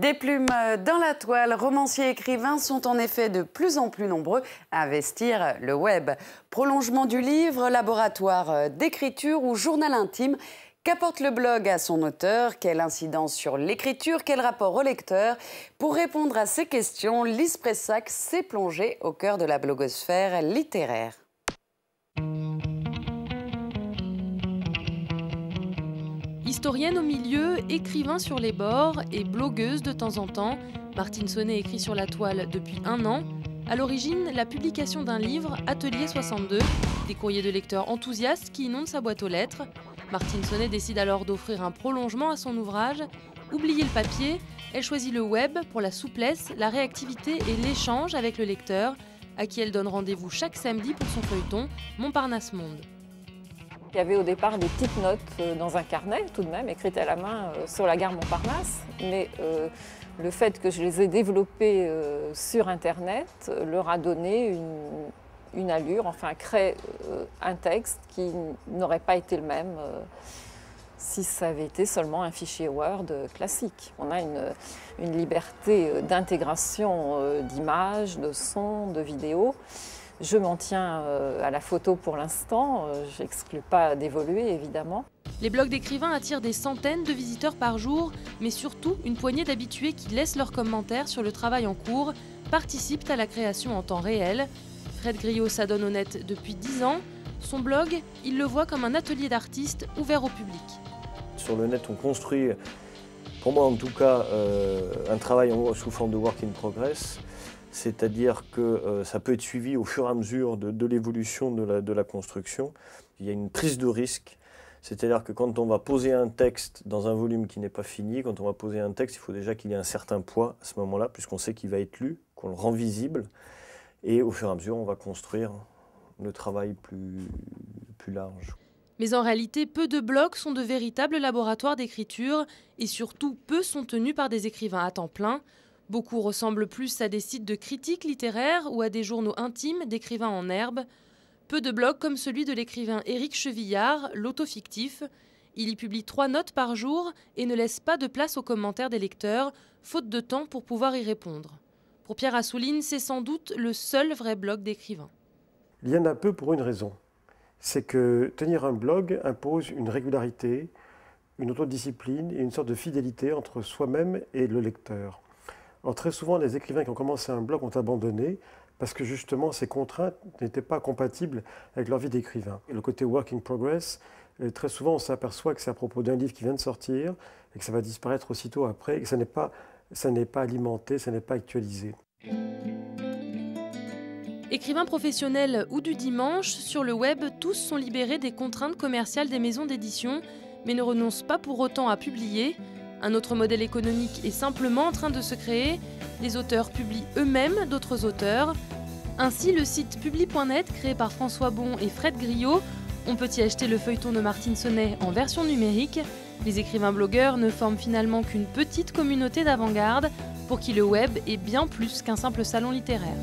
Des plumes dans la toile, romanciers et écrivains sont en effet de plus en plus nombreux à investir le web. Prolongement du livre, laboratoire d'écriture ou journal intime, qu'apporte le blog à son auteur? Quelle incidence sur l'écriture? Quel rapport au lecteur? Pour répondre à ces questions, Lise Pressac s'est plongée au cœur de la blogosphère littéraire. Historienne au milieu, écrivain sur les bords et blogueuse de temps en temps, Martine Sonnet écrit sur la toile depuis 1 an. À l'origine, la publication d'un livre, Atelier 62, des courriers de lecteurs enthousiastes qui inondent sa boîte aux lettres. Martine Sonnet décide alors d'offrir un prolongement à son ouvrage. Oubliez le papier, elle choisit le web pour la souplesse, la réactivité et l'échange avec le lecteur, à qui elle donne rendez-vous chaque samedi pour son feuilleton Montparnasse Monde. Il y avait au départ des petites notes dans un carnet, tout de même, écrites à la main sur la gare Montparnasse. Mais le fait que je les ai développées sur Internet leur a donné une allure, enfin crée un texte qui n'aurait pas été le même si ça avait été seulement un fichier Word classique. On a une liberté d'intégration d'images, de sons, de vidéos. Je m'en tiens à la photo pour l'instant, je n'exclus pas d'évoluer évidemment. Les blogs d'écrivains attirent des centaines de visiteurs par jour, mais surtout une poignée d'habitués qui laissent leurs commentaires sur le travail en cours, participent à la création en temps réel. Fred Griot s'adonne au net depuis 10 ans. Son blog, il le voit comme un atelier d'artiste ouvert au public. Sur le net, on construit, pour moi en tout cas, un travail sous forme de work in progress. C'est-à-dire que ça peut être suivi au fur et à mesure de l'évolution de la construction. Il y a une prise de risque, c'est-à-dire que quand on va poser un texte dans un volume qui n'est pas fini, quand on va poser un texte, il faut déjà qu'il y ait un certain poids à ce moment-là, puisqu'on sait qu'il va être lu, qu'on le rend visible. Et au fur et à mesure, on va construire le travail plus large. Mais en réalité, peu de blogs sont de véritables laboratoires d'écriture et surtout peu sont tenus par des écrivains à temps plein. Beaucoup ressemblent plus à des sites de critiques littéraires ou à des journaux intimes d'écrivains en herbe. Peu de blogs comme celui de l'écrivain Éric Chevillard, l'autofictif. Il y publie 3 notes par jour et ne laisse pas de place aux commentaires des lecteurs, faute de temps pour pouvoir y répondre. Pour Pierre Assouline, c'est sans doute le seul vrai blog d'écrivain. Il y en a peu pour une raison. C'est que tenir un blog impose une régularité, une autodiscipline et une sorte de fidélité entre soi-même et le lecteur. Alors, très souvent, les écrivains qui ont commencé un blog ont abandonné parce que justement ces contraintes n'étaient pas compatibles avec leur vie d'écrivain. Et le côté work in progress, très souvent on s'aperçoit que c'est à propos d'un livre qui vient de sortir et que ça va disparaître aussitôt après et que ça n'est pas alimenté, ça n'est pas actualisé. Écrivains professionnels ou du dimanche, sur le web, tous sont libérés des contraintes commerciales des maisons d'édition, mais ne renoncent pas pour autant à publier. Un autre modèle économique est simplement en train de se créer. Les auteurs publient eux-mêmes d'autres auteurs. Ainsi, le site publi.net, créé par François Bon et Fred Griot, on peut y acheter le feuilleton de Martine Sonnet en version numérique. Les écrivains blogueurs ne forment finalement qu'une petite communauté d'avant-garde pour qui le web est bien plus qu'un simple salon littéraire.